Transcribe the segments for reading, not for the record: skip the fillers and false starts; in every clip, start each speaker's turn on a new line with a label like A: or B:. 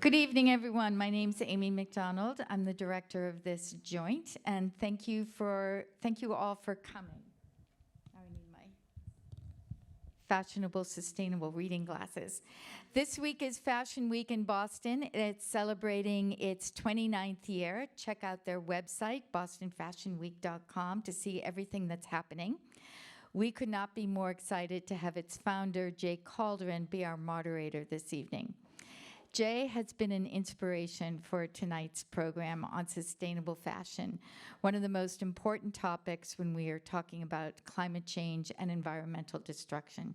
A: Good evening, everyone. My name's Amy McDonald. I'm the director of this joint, and thank you all for coming. Now I need my fashionable, sustainable reading glasses. This week is Fashion Week in Boston. It's celebrating its 29th year. Check out their website, bostonfashionweek.com, to see everything that's happening. We could not be more excited to have its founder, Jay Calderin, be our moderator this evening. Jay has been an inspiration for tonight's program on sustainable fashion, one of the most important topics when we are talking about climate change and environmental destruction.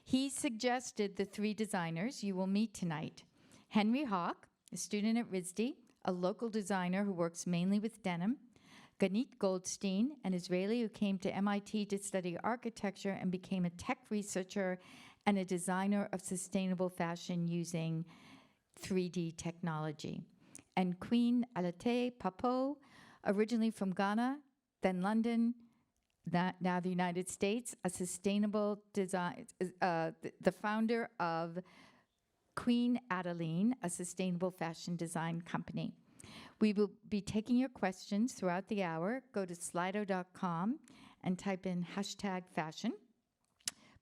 A: He suggested the three designers you will meet tonight: Henry Hawk, a student at RISD, a local designer who works mainly with denim; Ganit Goldstein, an Israeli who came to MIT to study architecture and became a tech researcher and a designer of sustainable fashion using 3D technology; and Queen Allotey-Pappoe, originally from Ghana, then London, now the United States, a sustainable design, the founder of Queen Adeline, a sustainable fashion design company. We will be taking your questions throughout the hour. Go to slido.com and type in #fashion.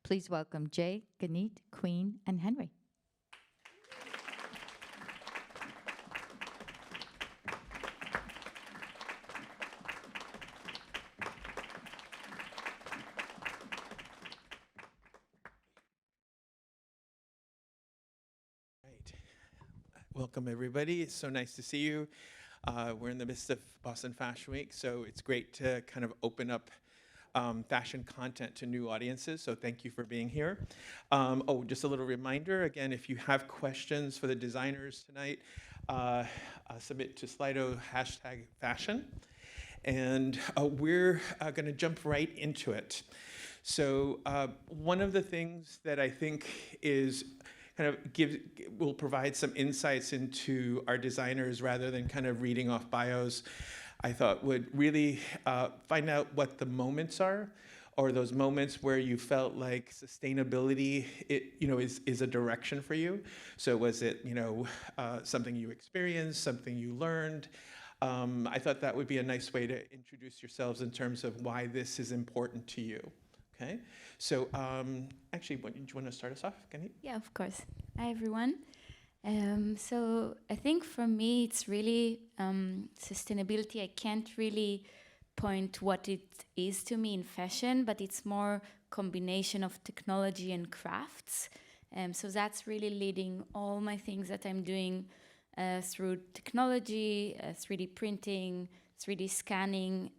A: Please welcome Jay, Ganit, Queen, and Henry.
B: Welcome, everybody. It's so nice to see you. We're in the midst of Boston Fashion Week, so it's great to kind of open up fashion content to new audiences, so thank you for being here. Just a little reminder, again, if you have questions for the designers tonight, submit to Slido #fashion, and we're going to jump right into it. So one of the things that I think is will provide some insights into our designers rather than kind of reading off bios, I thought would really find out what the moments are, or those moments where you felt like sustainability is a direction for you. So was it something you experienced, something you learned? I thought that would be a nice way to introduce yourselves in terms of why this is important to you. Okay, so actually, do you want to start us off, Ganit?
C: Yeah, of course. Hi, everyone. So I think for me, it's really sustainability. I can't really point what it is to me in fashion, but it's more combination of technology and crafts. So that's really leading all my things that I'm doing through technology, 3D printing, 3D scanning,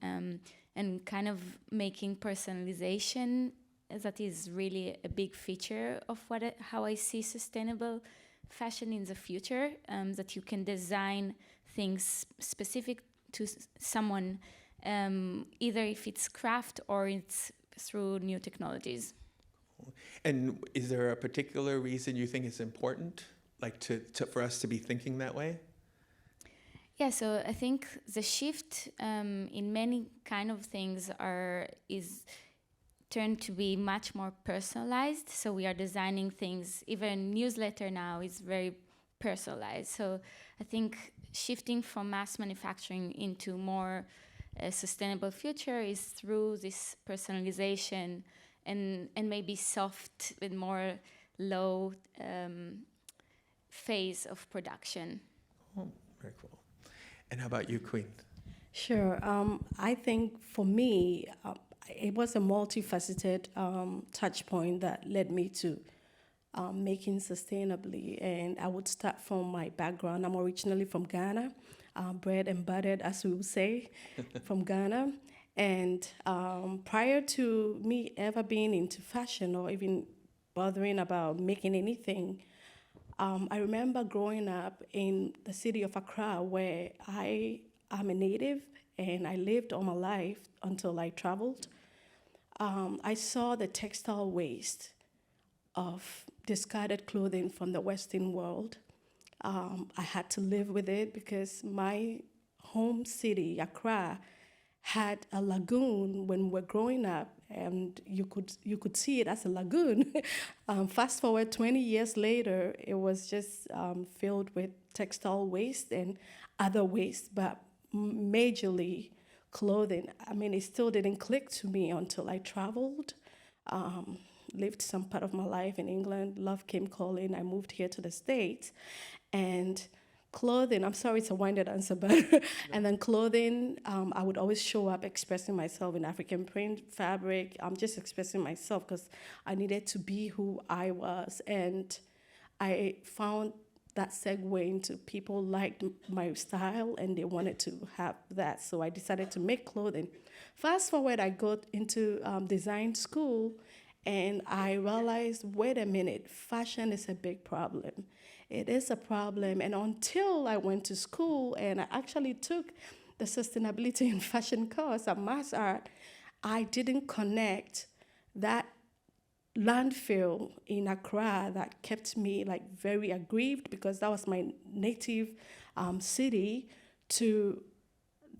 C: and kind of making personalization. That is really a big feature of how I see sustainable fashion in the future, that you can design things specific to someone, either if it's craft or it's through new technologies.
B: And is there a particular reason you think it's important, like for us to be thinking that way?
C: Yeah, so I think the shift in many kind of things is turned to be much more personalized. So we are designing things, even newsletter now is very personalized. So I think shifting from mass manufacturing into more sustainable future is through this personalization and maybe soft and more low phase of production.
B: Oh, very cool. And how about you, Queen?
D: Sure. I think for me, it was a multifaceted touch point that led me to making sustainably. And I would start from my background. I'm originally from Ghana, bred and buttered, as we would say, from Ghana. And prior to me ever being into fashion or even bothering about making anything, I remember growing up in the city of Accra, where I am a native, and I lived all my life until I traveled. I saw the textile waste of discarded clothing from the Western world. I had to live with it because my home city, Accra, had a lagoon when we were growing up, and you could see it as a lagoon. Fast forward 20 years later, it was just filled with textile waste and other waste, but majorly clothing. I mean, it still didn't click to me until I traveled, lived some part of my life in England. Love came calling. I moved here to the States, and clothing, I'm sorry it's a winded answer, but and then clothing, I would always show up expressing myself in African print fabric. I'm just expressing myself because I needed to be who I was. And I found that segue into people liked my style and they wanted to have that. So I decided to make clothing. Fast forward, I got into design school, and I realized, wait a minute, fashion is a big problem. It is a problem. And until I went to school and I actually took the sustainability and fashion course at Mass Art, I didn't connect that landfill in Accra that kept me like very aggrieved, because that was my native city, to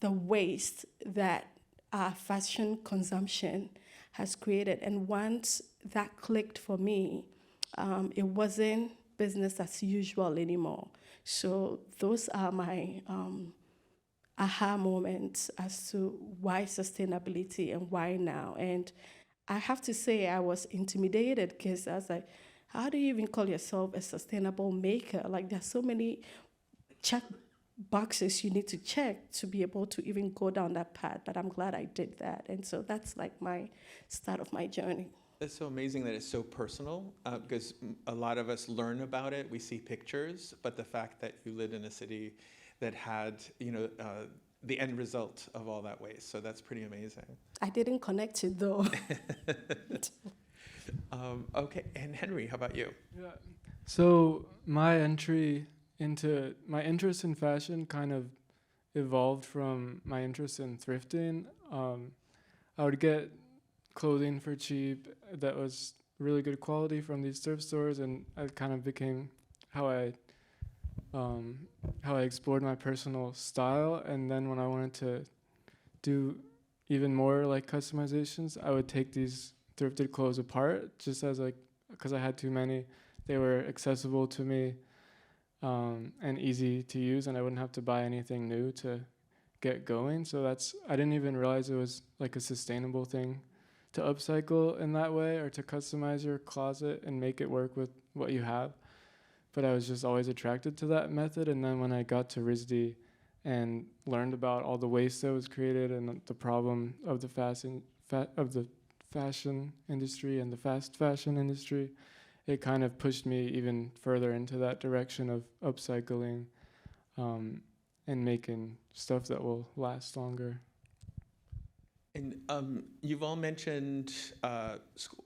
D: the waste that our fashion consumption has created. And once that clicked for me, it wasn't business as usual anymore. So those are my aha moments as to why sustainability and why now. And I have to say I was intimidated, because I was like, how do you even call yourself a sustainable maker? Like, there's so many check boxes you need to check to be able to even go down that path. But I'm glad I did that. And so that's like my start of my journey.
B: It's so amazing that it's so personal, because a lot of us learn about it, we see pictures, but the fact that you lived in a city that had, the end result of all that waste, so that's pretty amazing.
D: I didn't connect it though.
B: Okay, and Henry, how about you?
E: Yeah. So my interest in fashion kind of evolved from my interest in thrifting. I would get clothing for cheap that was really good quality from these thrift stores, and it kind of became how I explored my personal style. And then when I wanted to do even more like customizations, I would take these thrifted clothes apart, just as because I had too many. They were accessible to me and easy to use, and I wouldn't have to buy anything new to get going. So I didn't even realize it was like a sustainable thing to upcycle in that way, or to customize your closet and make it work with what you have. But I was just always attracted to that method. And then when I got to RISD and learned about all the waste that was created and the problem of the fashion industry and the fast fashion industry, it kind of pushed me even further into that direction of upcycling and making stuff that will last longer.
B: And you've all mentioned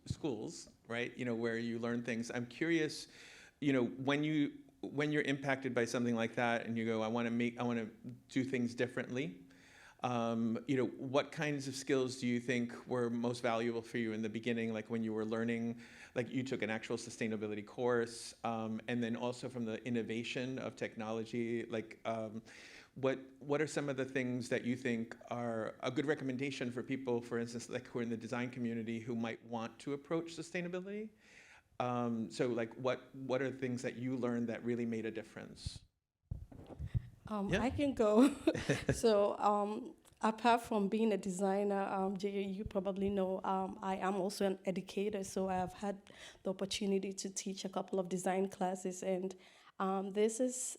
B: schools, right? Where you learn things. I'm curious, when you're impacted by something like that, and you go, I want to do things differently. What kinds of skills do you think were most valuable for you in the beginning, like when you were learning, like you took an actual sustainability course, and then also from the innovation of technology, like what are some of the things that you think are a good recommendation for people, for instance, like who are in the design community who might want to approach sustainability? So like what are things that you learned that really made a difference? Yeah.
D: I can go. So apart from being a designer, you probably know I am also an educator, so I have had the opportunity to teach a couple of design classes, and this is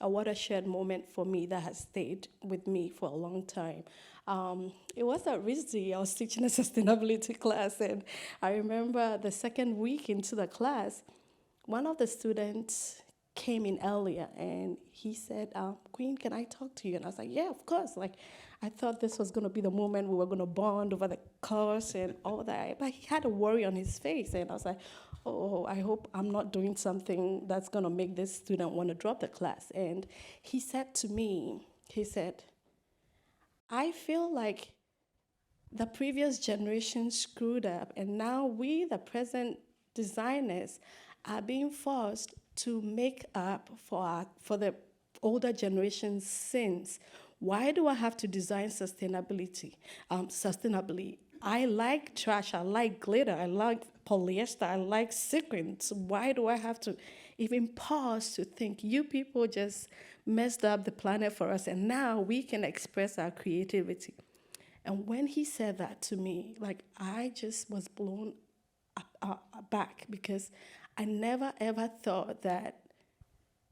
D: a watershed moment for me that has stayed with me for a long time. It was at RISD. I was teaching a sustainability class, and I remember the second week into the class, one of the students came in earlier, and he said, Queen, can I talk to you? And I was like, yeah, of course. Like, I thought this was going to be the moment we were going to bond over the course and all that. But he had a worry on his face, and I was like, oh, I hope I'm not doing something that's going to make this student want to drop the class. And he said to me, I feel like the previous generation screwed up, and now we, the present designers, are being forced to make up for older generations since, why do I have to design sustainably? I like trash, I like glitter, I like polyester, I like sequins. Why do I have to even pause to think you people just messed up the planet for us and now we can express our creativity? And when he said that to me, like I just was blown back because I never ever thought that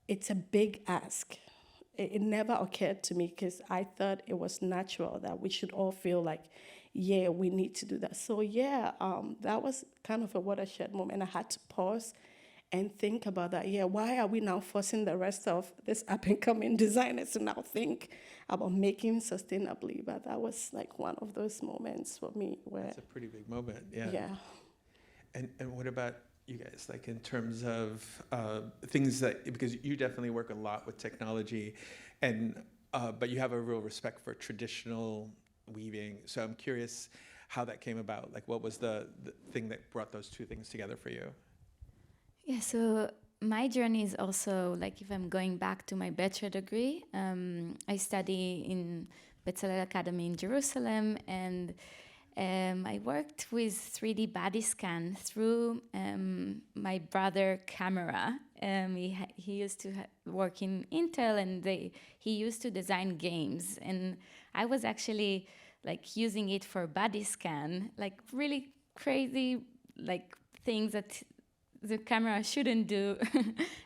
D: it's a big ask. It never occurred to me because I thought it was natural that we should all feel like, yeah, we need to do that. So yeah, that was kind of a watershed moment. I had to pause and think about that. Yeah, why are we now forcing the rest of this up-and-coming designers to now think about making sustainably? But that was like one of those moments for me where...
B: That's a pretty big moment, yeah.
D: Yeah.
B: And what about you guys, like in terms of things that, because you definitely work a lot with technology, and but you have a real respect for traditional weaving. So I'm curious how that came about. Like, what was the thing that brought those two things together for you?
C: Yeah, so my journey is also, like, if I'm going back to my bachelor degree, I study in Bezalel Academy in Jerusalem, and I worked with 3D body scan through my brother camera. He used to work in Intel, and he used to design games. And I was actually like using it for body scan, like really crazy like things that the camera shouldn't do.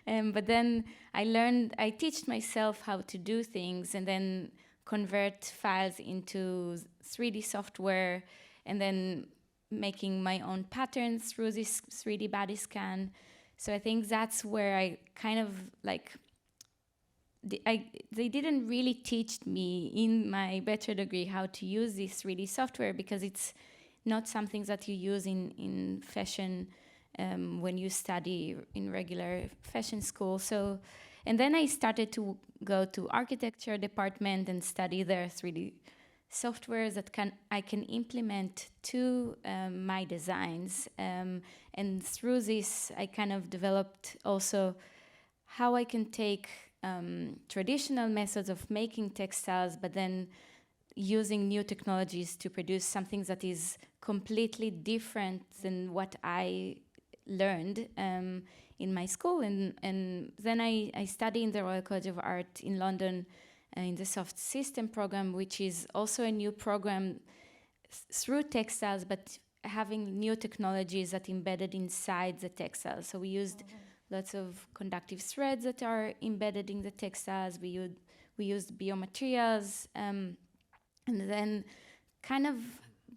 C: But then I teached myself how to do things and then convert files into 3D software and then making my own patterns through this 3D body scan. So I think that's where I kind of like, they didn't really teach me in my bachelor degree how to use this 3D software because it's not something that you use in fashion when you study in regular fashion school. So, and then I started to go to architecture department and study their 3D softwares that I can implement to my designs. And through this, I kind of developed also how I can take traditional methods of making textiles, but then using new technologies to produce something that is completely different than what I learned in my school. And then I studied in the Royal College of Art in London in the soft system program, which is also a new program through textiles, but having new technologies that embedded inside the textiles. So we used lots of conductive threads that are embedded in the textiles. We used biomaterials, and then kind of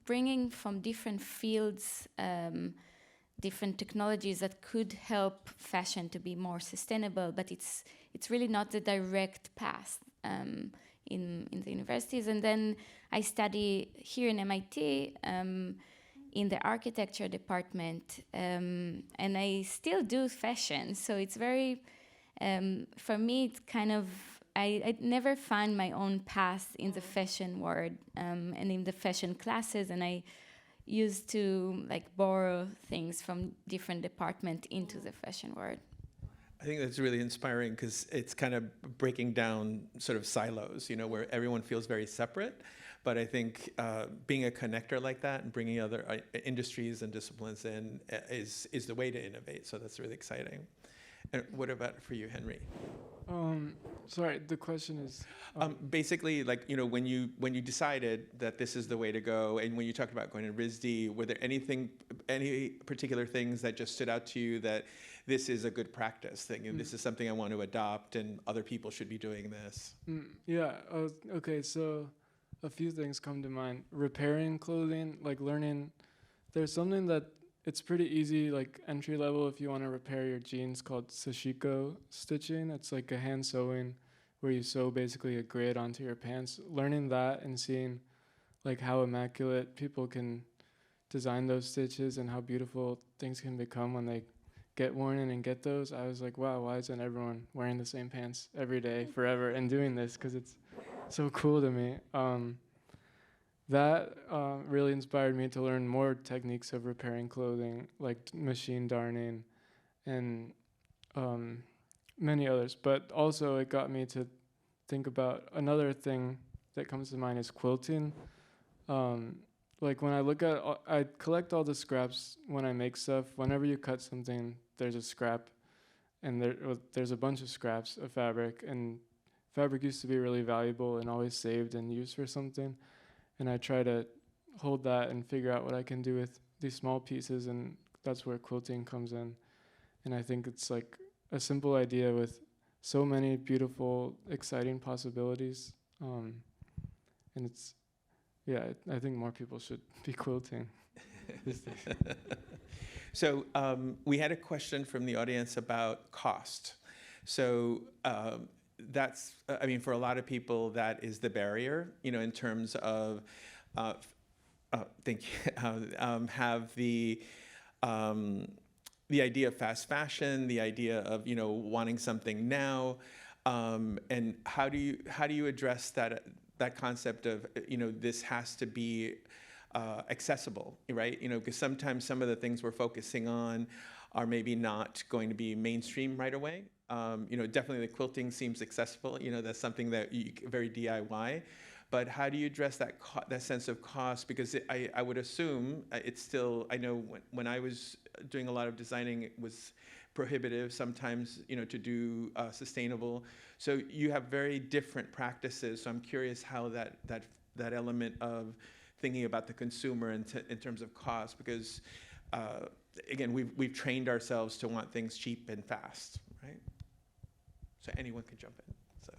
C: bringing from different fields different technologies that could help fashion to be more sustainable, but it's really not the direct path in the universities. And then I study here in MIT in the architecture department, and I still do fashion. So it's very, for me, it's kind of, I never find my own path in the fashion world and in the fashion classes, and I used to like borrow things from different departments into the fashion world.
B: I think that's really inspiring because it's kind of breaking down sort of silos, you know, where everyone feels very separate. But I think being a connector like that and bringing other industries and disciplines in is the way to innovate. So that's really exciting. And what about for you, Henry?
E: Sorry, the question is...
B: basically, like, you know, when you decided that this is the way to go, and when you talked about going to RISD, were there any particular things that just stood out to you that this is a good practice thing, and this is something I want to adopt, and other people should be doing this?
E: Yeah, okay, so a few things come to mind. Repairing clothing, like learning, there's something that it's pretty easy, like entry level if you want to repair your jeans, called sashiko stitching. It's like a hand sewing where you sew basically a grid onto your pants. Learning that and seeing like how immaculate people can design those stitches and how beautiful things can become when they get worn in and get those. I was like, wow, why isn't everyone wearing the same pants every day forever and doing this? Because it's so cool to me. That really inspired me to learn more techniques of repairing clothing, like machine darning. And many others. But also it got me to think about another thing that comes to mind is quilting. Like when I look at, I collect all the scraps when I make stuff. Whenever you cut something, there's a scrap, and there's a bunch of scraps of fabric, and fabric used to be really valuable and always saved and used for something. And I try to hold that and figure out what I can do with these small pieces, and that's where quilting comes in. And I think it's like a simple idea with so many beautiful, exciting possibilities. And it's, yeah, I think more people should be quilting these days.
B: So we had a question from the audience about cost. So that's, I mean, for a lot of people, that is the barrier, you know, in terms of, have the idea of fast fashion, the idea of, you know, wanting something now, and how do you address that concept of, you know, this has to be accessible, right? You know, because sometimes some of the things we're focusing on are maybe not going to be mainstream right away. You know, definitely the quilting seems accessible. You know, that's something that very DIY. But how do you address that sense of cost? Because I would assume it's still, I know when I was doing a lot of designing, it was prohibitive sometimes, you know, to do sustainable. So you have very different practices. So I'm curious how that element of thinking about the consumer in terms of cost, because again, we've trained ourselves to want things cheap and fast, right? So anyone can jump in. So.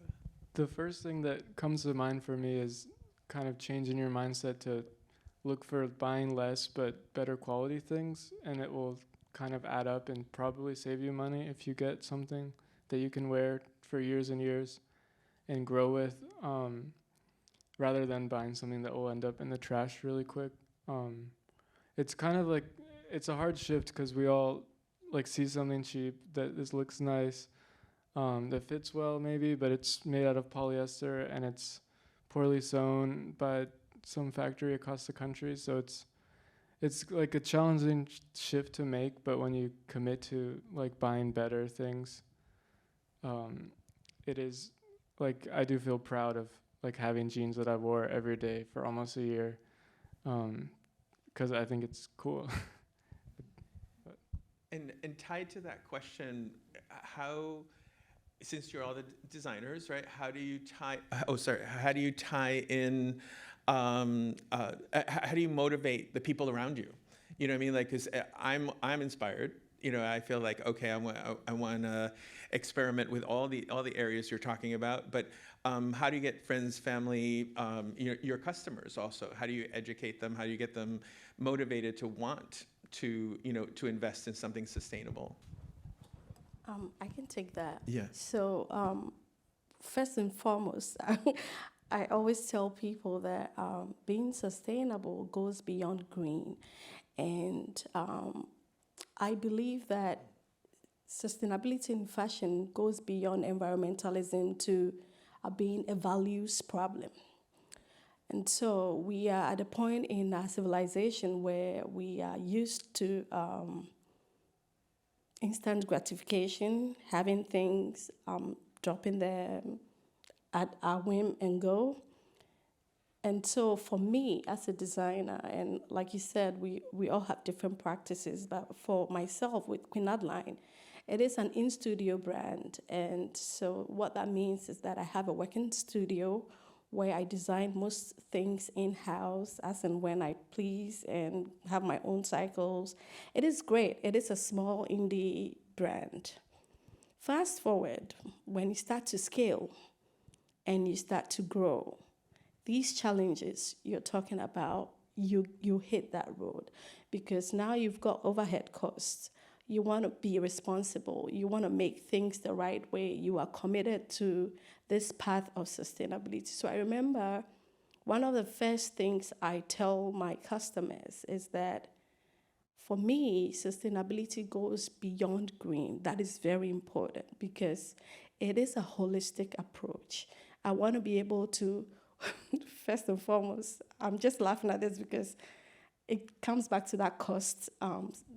E: The first thing that comes to mind for me is kind of changing your mindset to look for buying less but better quality things, and it will kind of add up and probably save you money if you get something that you can wear for years and years and grow with, rather than buying something that will end up in the trash really quick. It's kind of like, it's a hard shift because we all like see something cheap that this looks nice, that fits well maybe, but it's made out of polyester and it's poorly sewn by some factory across the country. So it's like a challenging shift to make, but when you commit to like buying better things, it is like, I do feel proud of like having jeans that I wore every day for almost a year, because I think it's cool.
B: And tied to that question, how, since you're all the designers, right? How do you tie? How do you tie in? How do you motivate the people around you? You know what I mean? Like, because I'm inspired. You know, I feel like, okay, I want to experiment with all the areas you're talking about. But how do you get friends, family, your customers also? How do you educate them? How do you get them motivated to want to, you know, to invest in something sustainable?
D: I can take that.
B: Yeah.
D: So first and foremost, I always tell people that being sustainable goes beyond green. And I believe that sustainability in fashion goes beyond environmentalism to being a values problem. And so we are at a point in our civilization where we are used to instant gratification, having things, dropping them at our whim and go. And so for me as a designer, and like you said, we all have different practices, but for myself with Queen Adeline, it is an in-studio brand. And so what that means is that I have a working studio where I design most things in-house as and when I please and have my own cycles. It is great. It is a small indie brand. Fast forward, when you start to scale and you start to grow, these challenges you're talking about, you hit that road because now you've got overhead costs. You want to be responsible. You want to make things the right way. You are committed to this path of sustainability. So I remember one of the first things I tell my customers is that for me, sustainability goes beyond green. That is very important because it is a holistic approach. I want to be able to, first and foremost, I'm just laughing at this because it comes back to that cost.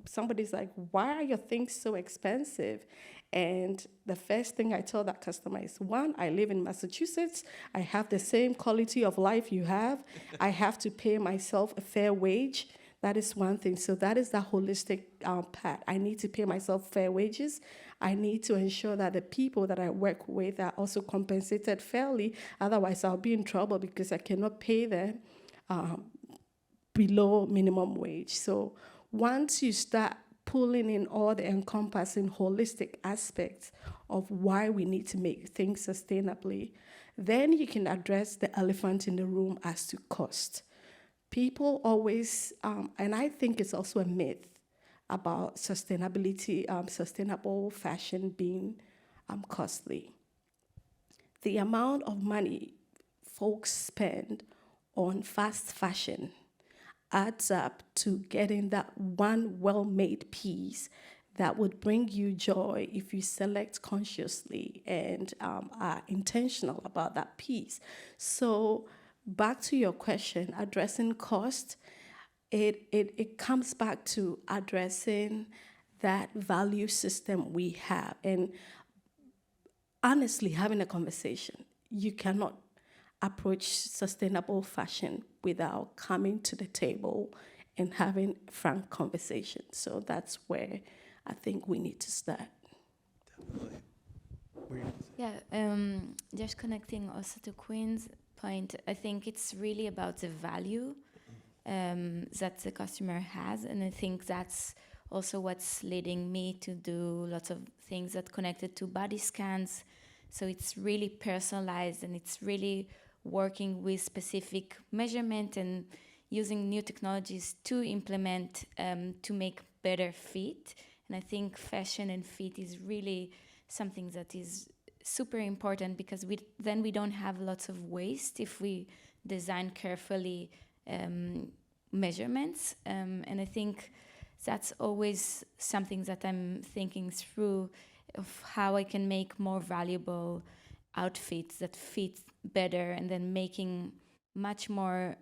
D: Somebody's like, why are your things so expensive? And the first thing I tell that customer is, one, I live in Massachusetts. I have the same quality of life you have. I have to pay myself a fair wage. That is one thing. So that is the holistic part. I need to pay myself fair wages. I need to ensure that the people that I work with are also compensated fairly. Otherwise, I'll be in trouble because I cannot pay them below minimum wage. So once you start pulling in all the encompassing holistic aspects of why we need to make things sustainably, then you can address the elephant in the room as to cost. People always, and I think it's also a myth about sustainability, sustainable fashion being costly. The amount of money folks spend on fast fashion adds up to getting that one well-made piece that would bring you joy if you select consciously and are intentional about that piece. So back to your question, addressing cost, it comes back to addressing that value system we have and honestly having a conversation. You cannot approach sustainable fashion without coming to the table and having frank conversation. So that's where I think we need to start.
B: Definitely. What were you gonna say?
C: Yeah, just connecting also to Queen's point, I think it's really about the value that the customer has, and I think that's also what's leading me to do lots of things that connected to body scans. So it's really personalized, and it's really working with specific measurement and using new technologies to implement to make better fit. And I think fashion and fit is really something that is super important, because then we don't have lots of waste if we design carefully measurements. And I think that's always something that I'm thinking through, of how I can make more valuable outfits that fit better, and then making much more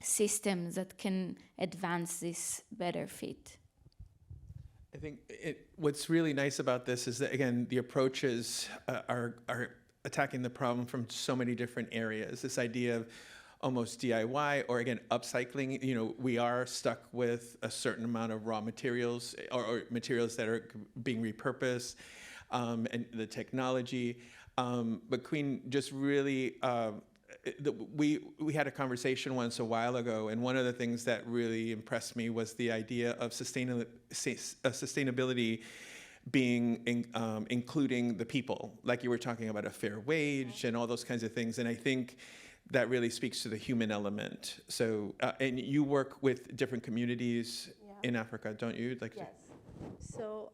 C: systems that can advance this better fit.
B: I think what's really nice about this is that, again, the approaches are attacking the problem from so many different areas. This idea of almost DIY, or again, upcycling. You know, we are stuck with a certain amount of raw materials or materials that are being repurposed, and the technology. But Queen just really, we had a conversation once a while ago, and one of the things that really impressed me was the idea of sustainability being including the people, like you were talking about a fair wage and all those kinds of things. And I think that really speaks to the human element. So, and you work with different communities in Africa, don't you? Like,
D: yes. So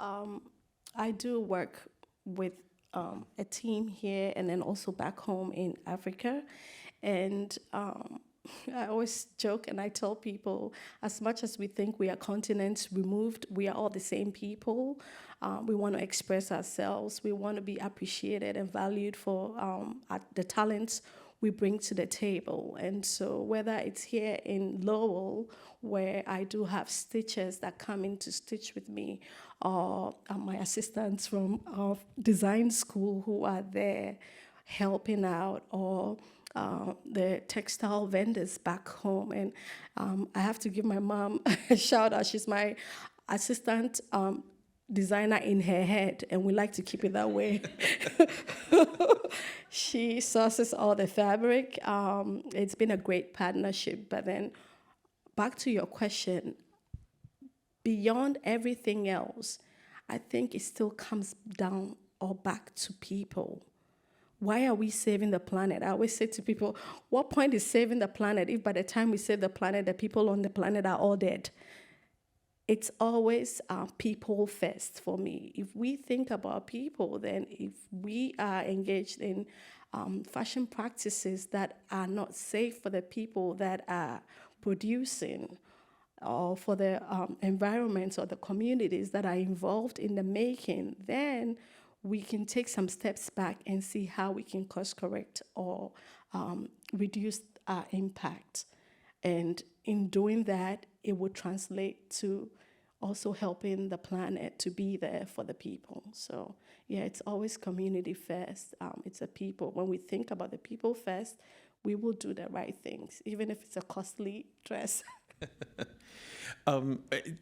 D: I do work with a team here and then also back home in Africa. And I always joke and I tell people, as much as we think we are continents removed, we are all the same people. We want to express ourselves. We want to be appreciated and valued for the talents we bring to the table. And so whether it's here in Lowell, where I do have stitchers that come in to stitch with me, or my assistants from design school who are there helping out, or the textile vendors back home. And I have to give my mom a shout out. She's my assistant designer in her head, and we like to keep it that way. She sources all the fabric. It's been a great partnership. But then back to your question, beyond everything else, I think it still comes down or back to people. Why are we saving the planet? I always say to people, what point is saving the planet if by the time we save the planet, the people on the planet are all dead? It's always people first for me. If we think about people, then if we are engaged in fashion practices that are not safe for the people that are producing, or for the environments or the communities that are involved in the making, then we can take some steps back and see how we can course correct or reduce our impact. And in doing that, it would translate to also helping the planet to be there for the people. So yeah, it's always community first. It's a people. When we think about the people first, we will do the right things, even if it's a costly dress.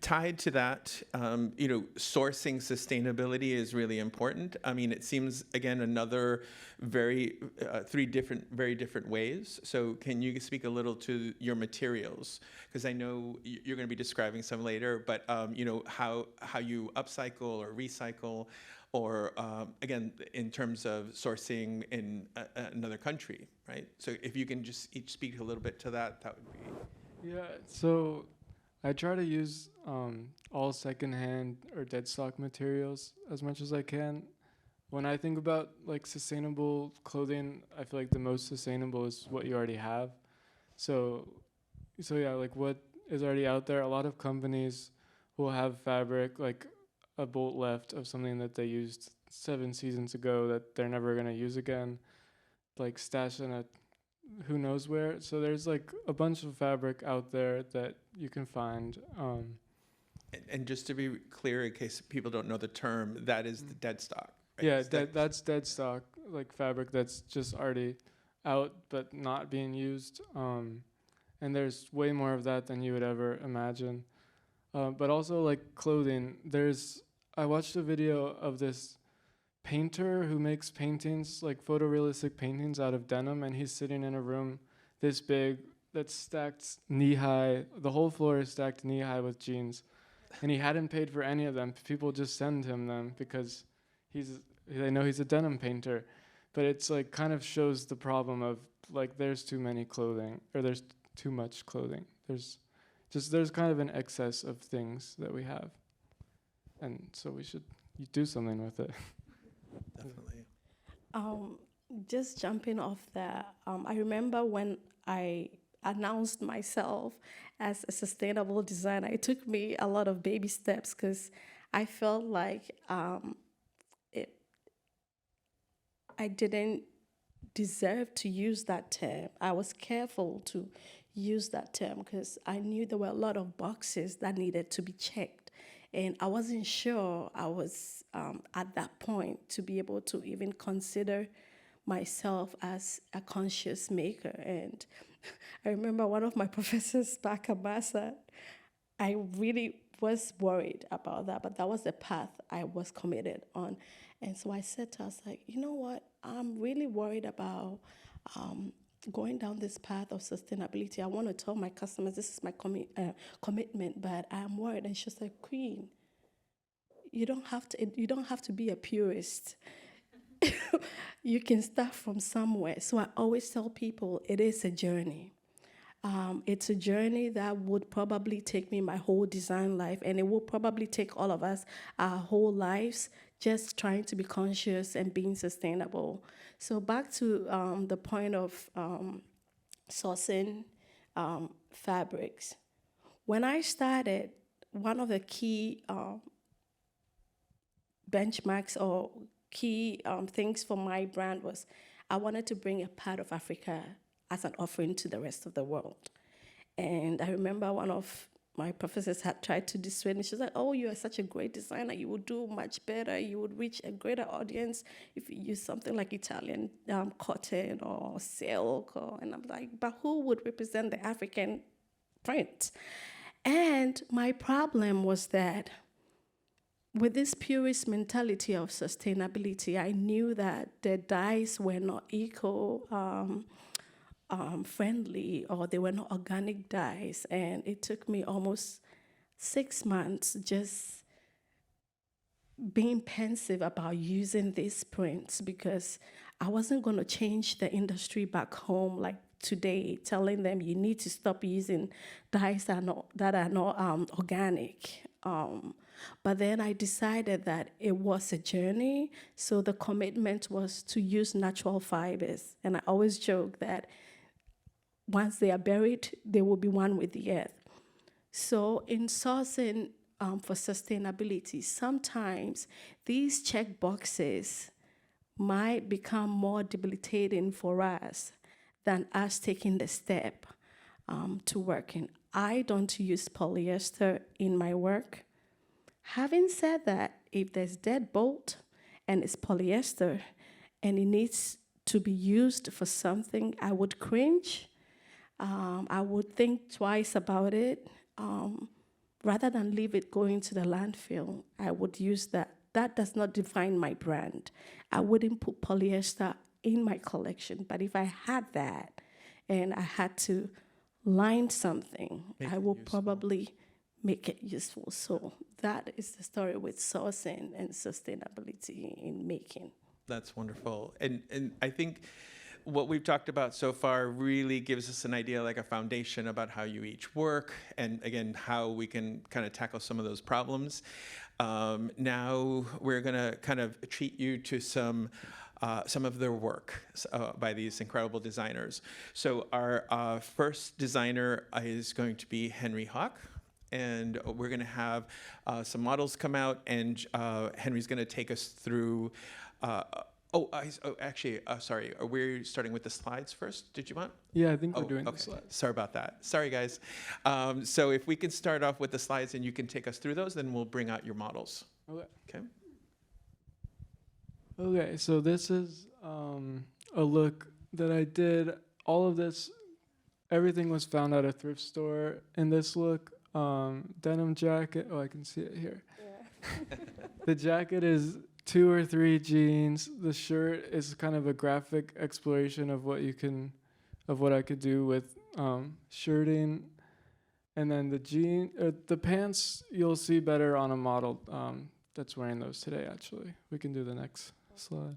B: Tied to that, sourcing sustainability is really important. I mean, it seems, again, another very very different ways. So can you speak a little to your materials? Because I know you're going to be describing some later, but how you upcycle or recycle, or again, in terms of sourcing in another country, right? So if you can just each speak a little bit to that, that would be.
E: Yeah, so I try to use all secondhand or dead stock materials as much as I can. When I think about like sustainable clothing, I feel like the most sustainable is what you already have. So yeah, like what is already out there. A lot of companies will have fabric, like a bolt left of something that they used 7 seasons ago that they're never gonna use again, like stashed in a who knows where. So there's like a bunch of fabric out there that you can find.
B: And just to be clear, in case people don't know the term, that is the dead stock. Right?
E: Yeah, that's dead stock, like fabric that's just already out but not being used. And there's way more of that than you would ever imagine. But also like clothing. I watched a video of this painter who makes paintings, like photorealistic paintings out of denim, and he's sitting in a room this big that's stacked knee-high. The whole floor is stacked knee-high with jeans. And he hadn't paid for any of them. People just send him them because they know he's a denim painter. But it's like kind of shows the problem of like there's too many clothing, or there's too much clothing. There's kind of an excess of things that we have. And so we should do something with it.
B: Definitely.
D: Just jumping off that, I remember when I announced myself as a sustainable designer, it took me a lot of baby steps because I felt like I didn't deserve to use that term. I was careful to use that term because I knew there were a lot of boxes that needed to be checked. And I wasn't sure I was at that point to be able to even consider myself as a conscious maker. And I remember one of my professors back at Massa, I really was worried about that, but that was the path I was committed on. And so I said to her, I was like, you know what, I'm really worried about going down this path of sustainability. I want to tell my customers this is my commitment, but I'm worried. And she's like, Queen, you don't have to be a purist. You can start from somewhere. So I always tell people it is a journey. It's a journey that would probably take me my whole design life, and it will probably take all of us our whole lives just trying to be conscious and being sustainable. So back to the point of sourcing fabrics. When I started, one of the key benchmarks or key things for my brand was I wanted to bring a part of Africa as an offering to the rest of the world. And I remember one of my professors had tried to dissuade me. She was like, oh, you are such a great designer. You would do much better. You would reach a greater audience if you use something like Italian cotton or silk. And I'm like, but who would represent the African print? And my problem was that with this purist mentality of sustainability, I knew that the dyes were not eco-friendly, or they were not organic dyes. And it took me almost 6 months just being pensive about using these prints because I wasn't going to change the industry back home like today, telling them you need to stop using dyes that are not organic. But then I decided that it was a journey, so the commitment was to use natural fibers. And I always joke that once they are buried, they will be one with the earth. So in sourcing for sustainability, sometimes these check boxes might become more debilitating for us than us taking the step to working. I don't use polyester in my work. Having said that, if there's deadbolt and it's polyester and it needs to be used for something, I would cringe. I would think twice about it. Rather than leave it going to the landfill, I would use that. That does not define my brand. I wouldn't put polyester in my collection, but if I had that and I had to line something,
B: Make
D: I
B: it
D: will
B: useful.
D: probably make it useful. So that is the story with sourcing and sustainability in making.
B: That's wonderful. And I think what we've talked about so far really gives us an idea, like a foundation about how you each work, and again, how we can kind of tackle some of those problems. Now we're going to kind of treat you to some of their work by these incredible designers. So our first designer is going to be Henry Hawk. And we're going to have some models come out, and Henry's going to take us through. Sorry. Are we starting with the slides first? Did you want?
E: Yeah, I think we're
B: Oh,
E: doing
B: okay.
E: the slides.
B: Sorry about that. Sorry, guys. So if we can start off with the slides and you can take us through those, then we'll bring out your models.
E: Okay.
B: Okay.
E: Okay, so this is a look that I did. All of this, everything was found at a thrift store. In this look, denim jacket. Oh, I can see it here. Yeah. The jacket is 2 or 3 jeans. The shirt is kind of a graphic exploration of what I could do with shirting. And then the pants you'll see better on a model that's wearing those today. Actually, we can do the next slide.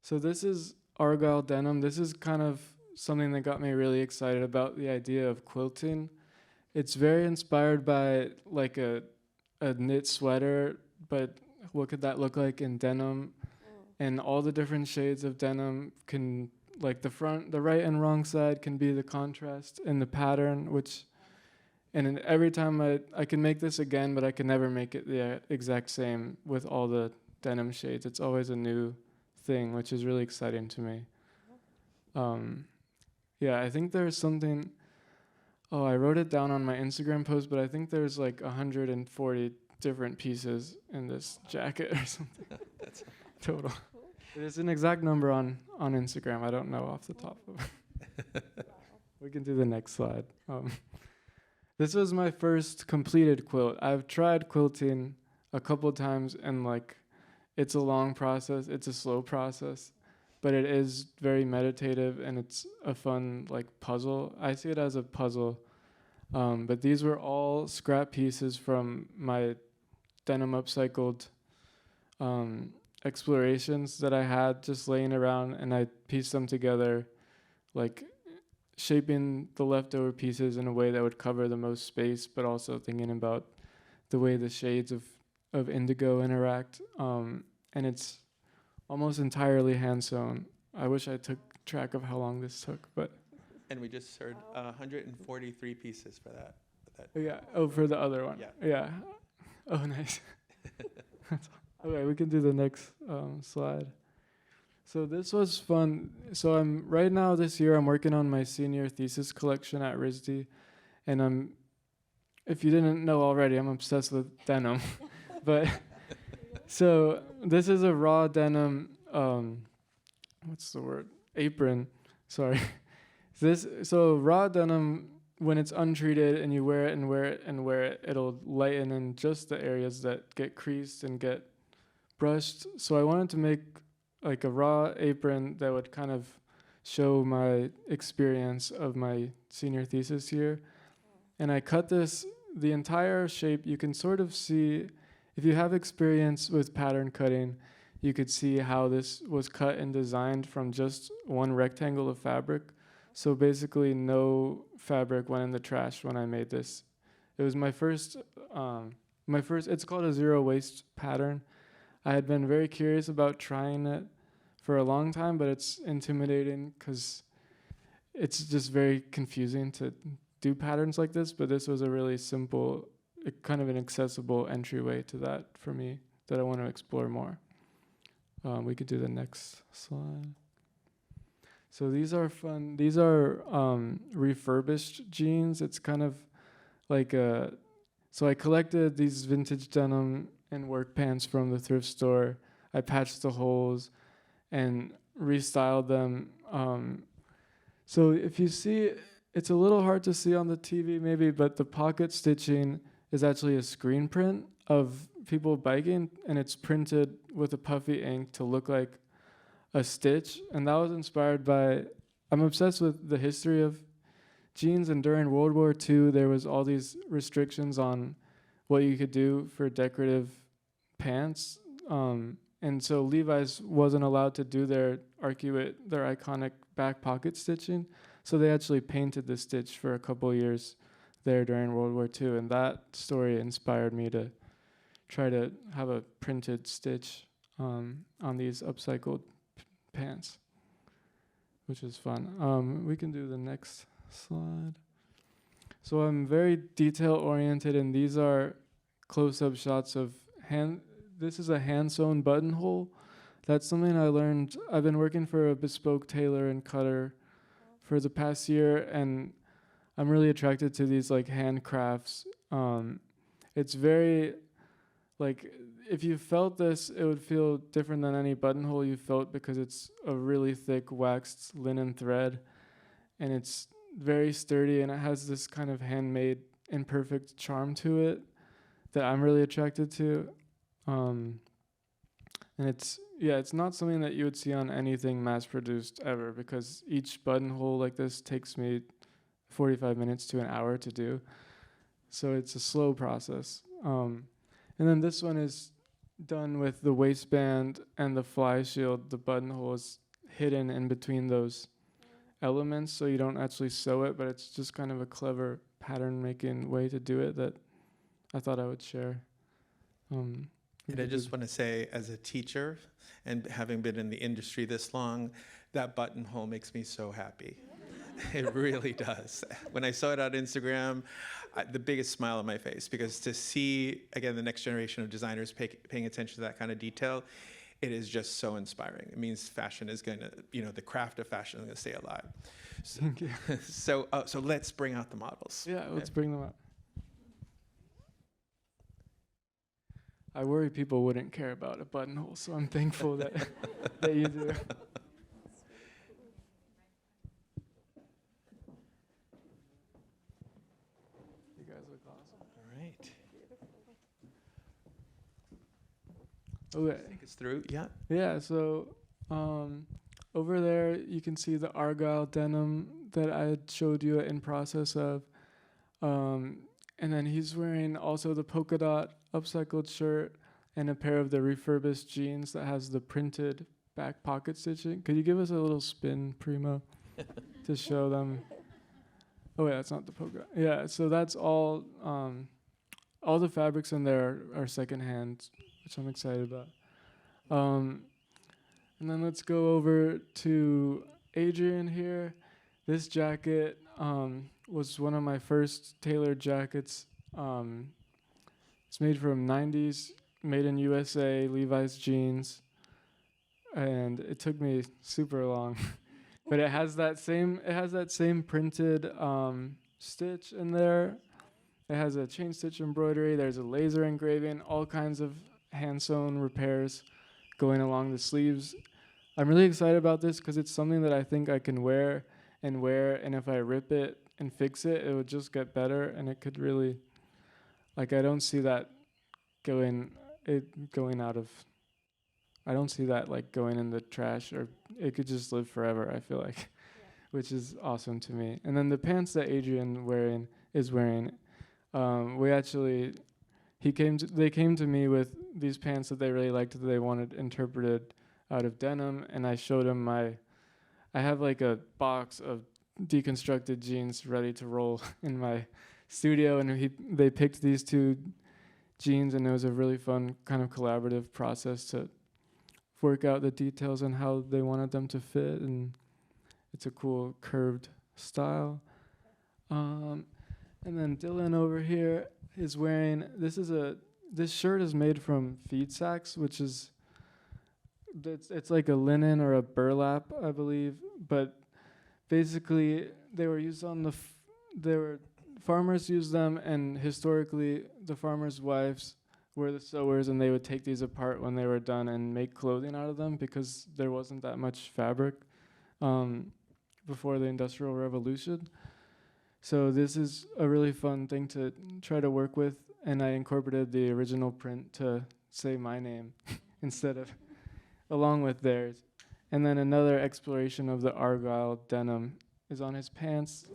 E: So this is Argyle denim. This is kind of something that got me really excited about the idea of quilting. It's very inspired by like a knit sweater, but what could that look like in denim? And all the different shades of denim can, like the right and wrong side can be the contrast in the pattern, and every time I can make this again, but I can never make it the exact same with all the denim shades. It's always a new thing, which is really exciting to me. Yeah, I think there's something. Oh, I wrote it down on my Instagram post, but I think there's like 140 different pieces in this jacket or something.
B: That's
E: total. There's an exact number on Instagram. I don't know off the top of it. We can do the next slide. This was my first completed quilt. I've tried quilting a couple times, and like, it's a long process. It's a slow process, but it is very meditative, and it's a fun like puzzle. I see it as a puzzle. But these were all scrap pieces from my denim upcycled explorations that I had just laying around, and I pieced them together, like shaping the leftover pieces in a way that would cover the most space, but also thinking about the way the shades of indigo interact. And it's almost entirely hand sewn. I wish I took track of how long this took, but.
B: And we just heard 143 pieces for that.
E: Yeah. Oh, for the other one.
B: Yeah.
E: Yeah. Oh, nice. Okay, we can do the next slide. So this was fun. So right now this year I'm working on my senior thesis collection at RISD, and if you didn't know already, I'm obsessed with denim. But so this is a raw denim. What's the word? Apron. Sorry. So raw denim, when it's untreated and you wear it, it'll lighten in just the areas that get creased and get brushed. So I wanted to make like a raw apron that would kind of show my experience of my senior thesis year. And I cut the entire shape. You can sort of see, if you have experience with pattern cutting, you could see how this was cut and designed from just one rectangle of fabric. So basically no fabric went in the trash when I made this. It was my first, it's called a zero waste pattern. I had been very curious about trying it for a long time, but it's intimidating because it's just very confusing to do patterns like this, but this was a really simple, kind of an accessible entryway to that for me that I want to explore more. We could do the next slide. So these are fun. These are refurbished jeans. It's kind of like So I collected these vintage denim and work pants from the thrift store. I patched the holes and restyled them. So if you see, it's a little hard to see on the TV maybe, but the pocket stitching is actually a screen print of people biking, and it's printed with a puffy ink to look like a stitch. And that was inspired by, I'm obsessed with the history of jeans, and during World War II, there was all these restrictions on what you could do for decorative pants. And so Levi's wasn't allowed to do their arcuate, their iconic back pocket stitching. So they actually painted the stitch for a couple years there during World War II. And that story inspired me to try to have a printed stitch on these upcycled pants, which is fun. We can do the next slide. So I'm very detail oriented, and these are close-up shots of this is a hand-sewn buttonhole. That's something I learned. I've been working for a bespoke tailor and cutter for the past year, and I'm really attracted to these like handcrafts. It's very, like, if you felt this, it would feel different than any buttonhole you felt because it's a really thick waxed linen thread, and it's very sturdy, and it has this kind of handmade imperfect charm to it that I'm really attracted to. And it's not something that you would see on anything mass produced ever, because each buttonhole like this takes me 45 minutes to an hour to do. So it's a slow process. And then this one is done with the waistband and the fly shield. The buttonhole is hidden in between those elements, so you don't actually sew it, but it's just kind of a clever pattern making way to do it that I thought I would share.
B: And I just want to say, as a teacher and having been in the industry this long, that buttonhole makes me so happy. It really does. When I saw it on Instagram, the biggest smile on my face, because to see, again, the next generation of designers paying attention to that kind of detail, it is just so inspiring. It means fashion is going to, the craft of fashion is going to stay alive. So,
E: Thank you.
B: So let's bring out the models.
E: Yeah, let's bring them up. I worry people wouldn't care about a buttonhole, so I'm thankful that that you do. You guys look awesome.
B: All right.
E: Okay.
B: Take us through. Yeah.
E: Yeah, so over there you can see the Argyle denim that I had showed you in process of. And then he's wearing also the polka dot upcycled shirt and a pair of the refurbished jeans that has the printed back pocket stitching. Could you give us a little spin, Primo, to show them? Oh wait, that's not the polka. Yeah, so that's all the fabrics in there are secondhand, which I'm excited about. And then let's go over to Adrian here. This jacket was one of my first tailored jackets. It's made from 90s, made in USA, Levi's jeans. And it took me super long. But it has that same printed stitch in there. It has a chain stitch embroidery, there's a laser engraving, all kinds of hand-sewn repairs going along the sleeves. I'm really excited about this because it's something that I think I can wear, and if I rip it and fix it, it would just get better, and it could really, like, I don't see that going out of, I don't see that like going in the trash, or it could just live forever, I feel like, which is awesome to me. And then the pants that Adrian is wearing, they came to me with these pants that they really liked, that they wanted interpreted out of denim, and I showed him I have like a box of deconstructed jeans ready to roll in my studio, and they picked these two jeans, and it was a really fun kind of collaborative process to work out the details and how they wanted them to fit, and it's a cool curved style. And then Dylan over here is wearing, this shirt is made from feed sacks, which is, it's like a linen or a burlap, I believe, but basically they were used on they were farmers use them, and historically the farmers' wives were the sewers, and they would take these apart when they were done and make clothing out of them because there wasn't that much fabric before the Industrial Revolution. So this is a really fun thing to try to work with, and I incorporated the original print to say my name instead of along with theirs. And then another exploration of the Argyle denim is on his pants.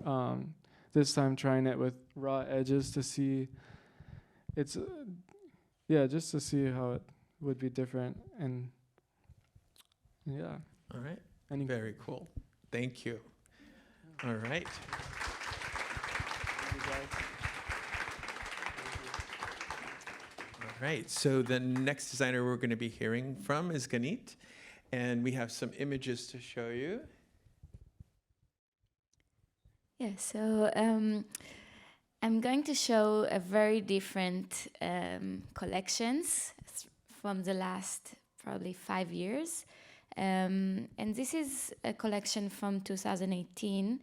E: This time trying it with raw edges to see it's just to see how it would be different. And yeah.
B: All right. Very cool. Thank you. All right. All right. So the next designer we're going to be hearing from is Ganit, and we have some images to show you.
C: Yeah, so I'm going to show a very different collections from the last probably 5 years. And this is a collection from 2018,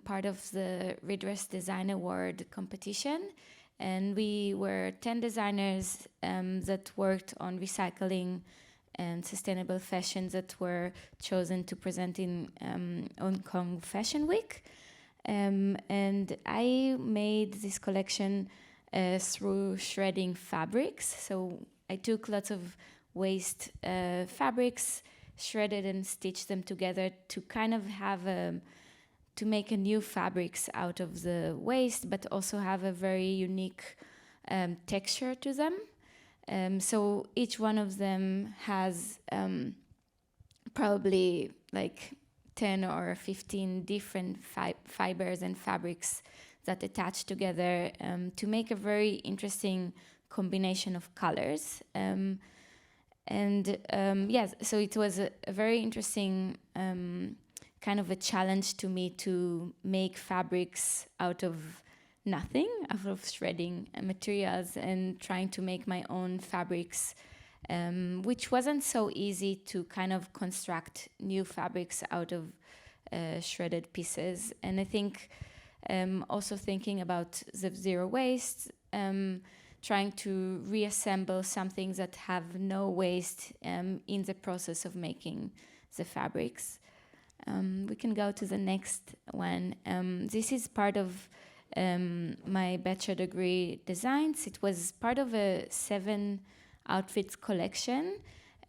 C: part of the Redress Design Award competition. And we were 10 designers that worked on recycling and sustainable fashions that were chosen to present in Hong Kong Fashion Week. And I made this collection through shredding fabrics. So I took lots of waste fabrics, shredded and stitched them together to kind of have to make a new fabrics out of the waste, but also have a very unique texture to them. So each one of them has probably like 10 or 15 different fibers and fabrics that attach together to make a very interesting combination of colors. So it was a very interesting kind of a challenge to me to make fabrics out of nothing, out of shredding materials, and trying to make my own fabrics, which wasn't so easy to kind of construct new fabrics out of shredded pieces. And I think also thinking about the zero waste, trying to reassemble some things that have no waste in the process of making the fabrics. We can go to the next one. This is part of my bachelor degree designs. It was part of a 7 outfits collection,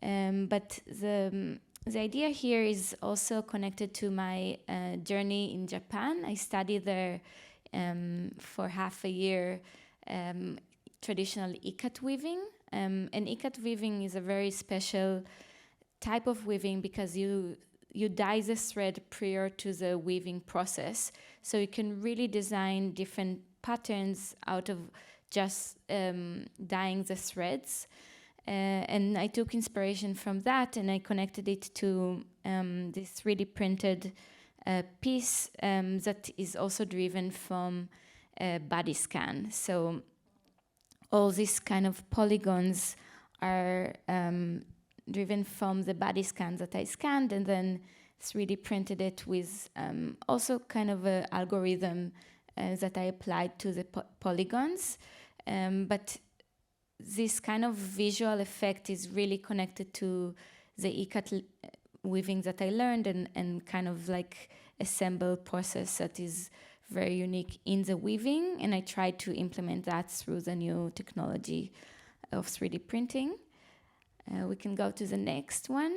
C: but the idea here is also connected to my journey in Japan. I studied there for half a year traditional ikat weaving. And ikat weaving is a very special type of weaving because you dye the thread prior to the weaving process. So you can really design different patterns out of just dyeing the threads. And I took inspiration from that, and I connected it to this 3D printed piece that is also driven from a body scan. So all these kind of polygons are driven from the body scan that I scanned, and then 3D printed it with also kind of an algorithm that I applied to the polygons. But this kind of visual effect is really connected to the ikat weaving that I learned and kind of like assemble process that is very unique in the weaving. And I tried to implement that through the new technology of 3D printing. We can go to the next one.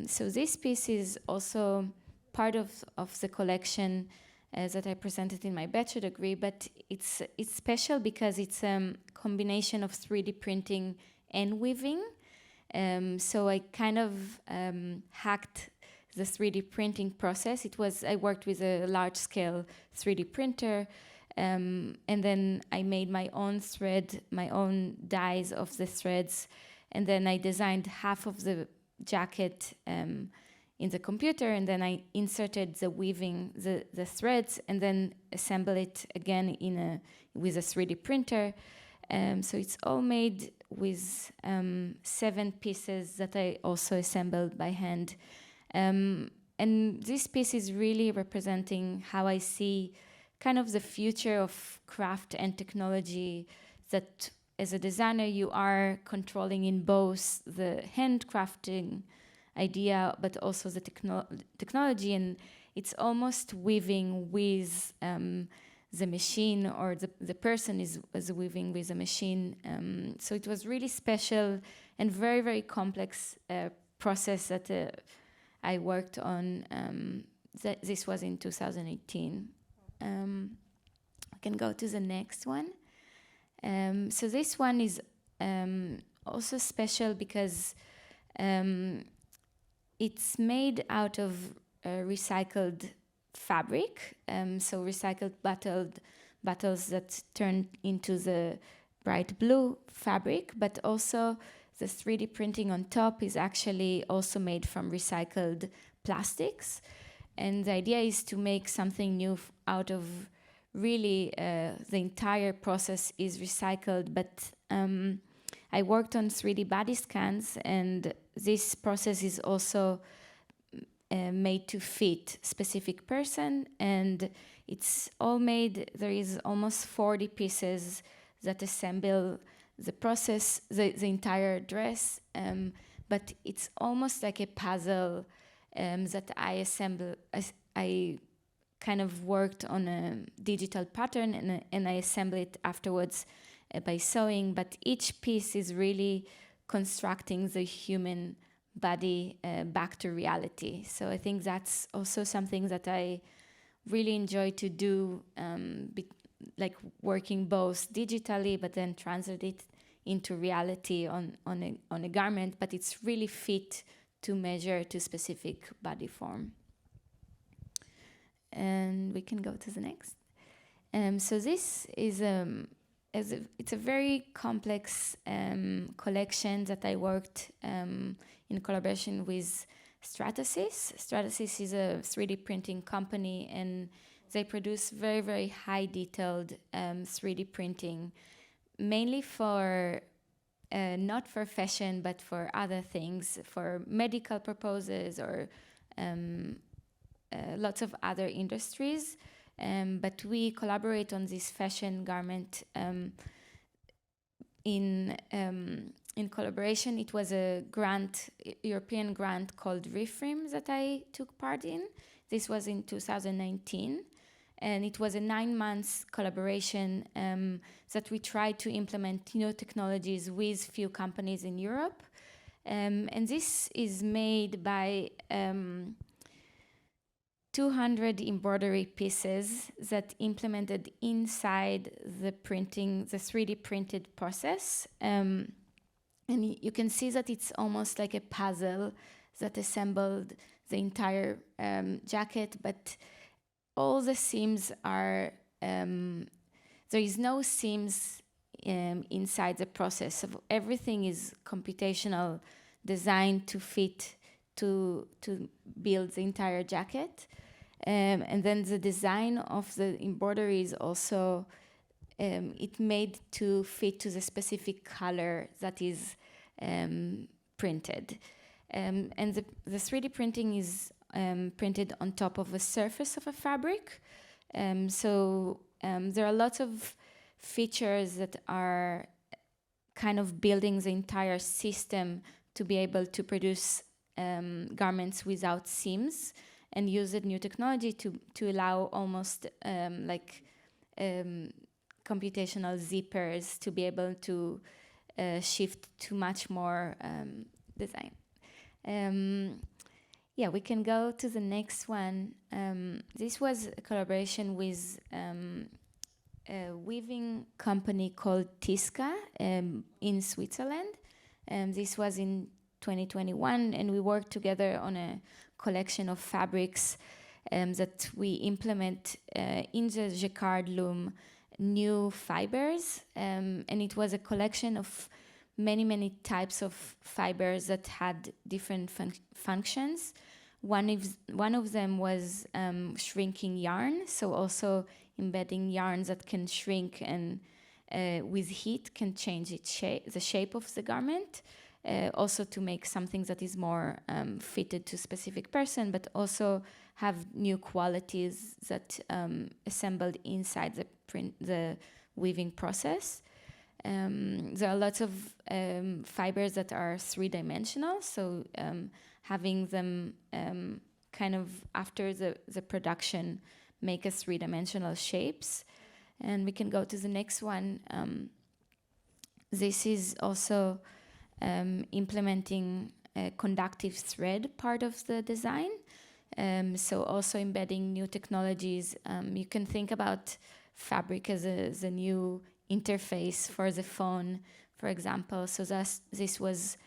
C: So this piece is also part of the collection that I presented in my bachelor degree, but it's special because it's a combination of 3D printing and weaving. So I kind of hacked the 3D printing process. I worked with a large-scale 3D printer, and then I made my own thread, my own dyes of the threads, and then I designed half of the jacket in the computer, and then I inserted the weaving, the threads, and then assemble it again with a 3D printer. So it's all made with 7 pieces that I also assembled by hand. And this piece is really representing how I see kind of the future of craft and technology, that as a designer you are controlling in both the handcrafting idea but also the technology, and it's almost weaving with the machine, or the person is weaving with the machine. So it was really special and very, very complex process that I worked on. This was in 2018. We can go to the next one. So this one is also special because it's made out of recycled fabric, so recycled bottles that turn into the bright blue fabric, but also the 3D printing on top is actually also made from recycled plastics. And the idea is to make something new out of really the entire process is recycled, but I worked on 3D body scans, and this process is also made to fit specific person, and it's all made, there is almost 40 pieces that assemble the process, the entire dress, but it's almost like a puzzle that I assemble. I kind of worked on a digital pattern and I assemble it afterwards by sewing, but each piece is really constructing the human body back to reality. So I think that's also something that I really enjoy to do, like working both digitally but then translate it into reality on a garment, but it's really fit to measure to specific body form. And we can go to the next. So this is it's a very complex collection that I worked in collaboration with Stratasys. Stratasys is a 3D printing company, and they produce very, very high detailed 3D printing, mainly for not for fashion, but for other things, for medical purposes or lots of other industries. But we collaborate on this fashion garment in collaboration. It was a grant, European grant called REFRIM that I took part in. This was in 2019. And it was a 9 months collaboration that we tried to implement new technologies with few companies in Europe. And this is made by 200 embroidery pieces that implemented inside the printing, the 3D printed process. And you can see that it's almost like a puzzle that assembled the entire jacket, but all the seams are, there is no seams inside the process. So everything is computational, designed to fit to build the entire jacket. And then the design of the embroidery is also, it made to fit to the specific color that is printed. And the 3D printing is printed on top of a surface of a fabric. So there are lots of features that are kind of building the entire system to be able to produce garments without seams, and use a new technology to allow almost like computational zippers to be able to shift to much more design. Yeah, we can go to the next one. This was a collaboration with a weaving company called Tiska in Switzerland. This was in 2021, and we worked together on a collection of fabrics that we implement in the jacquard loom new fibers, and it was a collection of many types of fibers that had different functions. One of them was shrinking yarn, so also embedding yarns that can shrink and with heat can change the shape of the garment. also to make something that is more fitted to specific person, but also have new qualities that assembled inside the weaving process. There are lots of fibers that are three-dimensional, so having them kind of after the production make us three-dimensional shapes. And we can go to the next one. This is also implementing a conductive thread part of the design. So also embedding new technologies. You can think about fabric as a new interface for the phone, for example. So this was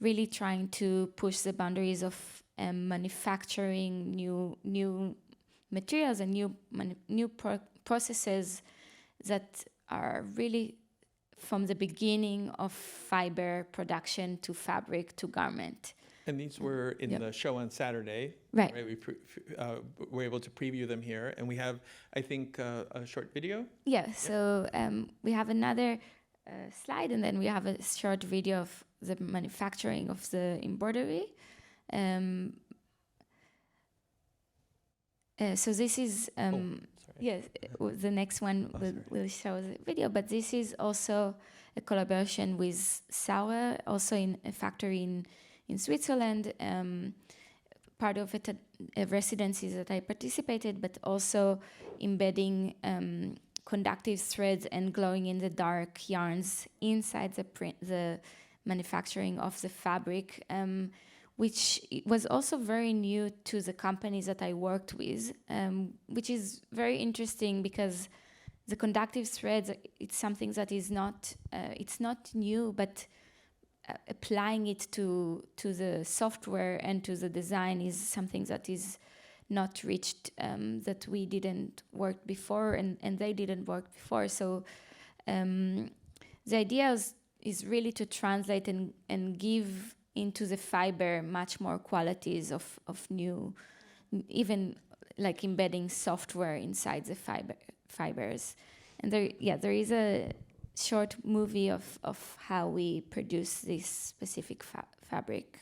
C: really trying to push the boundaries of manufacturing new materials and new processes that are really from the beginning of fiber production to fabric to garment.
B: And these were in the show on Saturday.
C: Right.
B: We were able to preview them here. And we have, I think, a short video.
C: Yeah, so we have another slide, and then we have a short video of the manufacturing of the embroidery. So this is, yes, the next one will show the video, but this is also a collaboration with Sauer, also in a factory in Switzerland. Part of it, residencies that I participated, but also embedding conductive threads and glowing in the dark yarns inside the manufacturing of the fabric, which was also very new to the companies that I worked with, which is very interesting because the conductive threads, it's something that is not, it's not new, but applying it to the software and to the design is something that is not reached, that we didn't work before and they didn't work before. So the idea is really to translate and give into the fiber much more qualities of new, even like embedding software inside the fibers. And there is a short movie of how we produce this specific fabric.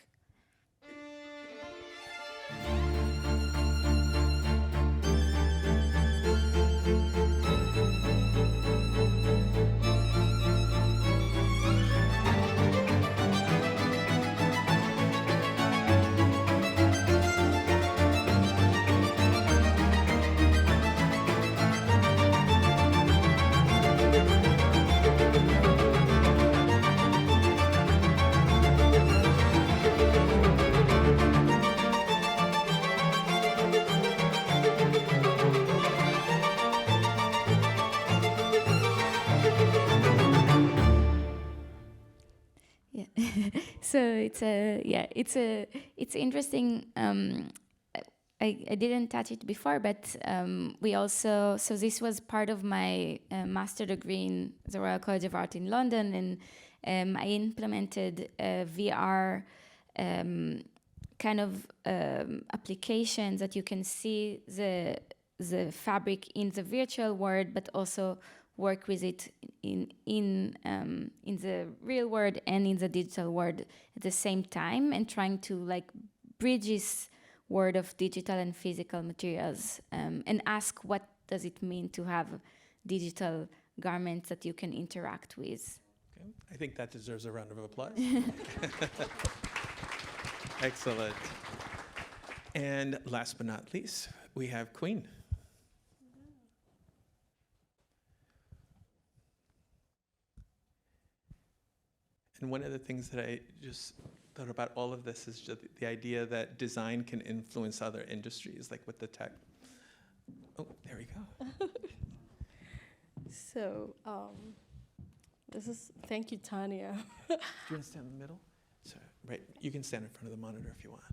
C: So it's interesting. I didn't touch it before, but we also, so this was part of my master degree in the Royal College of Art in London, and I implemented a VR kind of application that you can see the fabric in the virtual world, but also work with it in the real world and in the digital world at the same time, and trying to like bridge this world of digital and physical materials, and ask what does it mean to have digital garments that you can interact with.
B: Okay. I think that deserves a round of applause. Excellent. And last but not least, we have Queen. And one of the things that I just thought about all of this is just the idea that design can influence other industries, like with the tech. Oh, there we go.
D: So thank you, Tanya.
B: Do you want to stand in the middle? So, right, you can stand in front of the monitor if you want.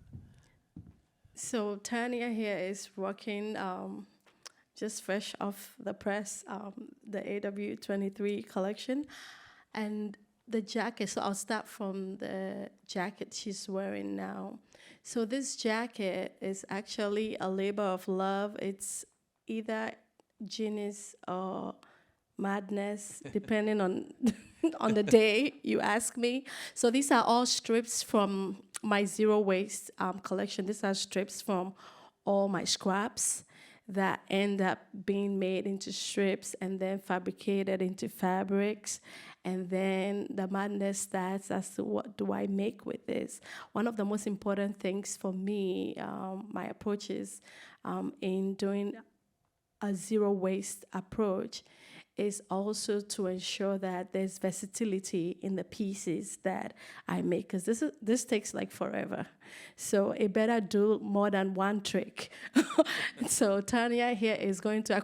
D: So Tanya here is working just fresh off the press, the AW23 collection. And the jacket, so I'll start from the jacket she's wearing now. So this jacket is actually a labor of love. It's either genius or madness, depending on on the day you ask me. So these are all strips from my zero waste collection. These are strips from all my scraps that end up being made into strips and then fabricated into fabrics. And then the madness starts as to what do I make with this. One of the most important things for me, my approach is in doing a zero waste approach is also to ensure that there's versatility in the pieces that I make, because this takes like forever. So it better do more than one trick. So Tanya here is going to,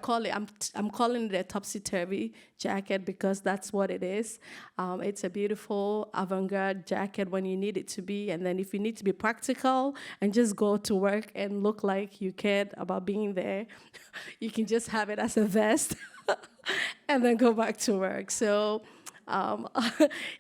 D: I'm calling it a topsy-turvy jacket because that's what it is. It's a beautiful avant-garde jacket when you need it to be, and then if you need to be practical and just go to work and look like you cared about being there, you can just have it as a vest. And then go back to work. So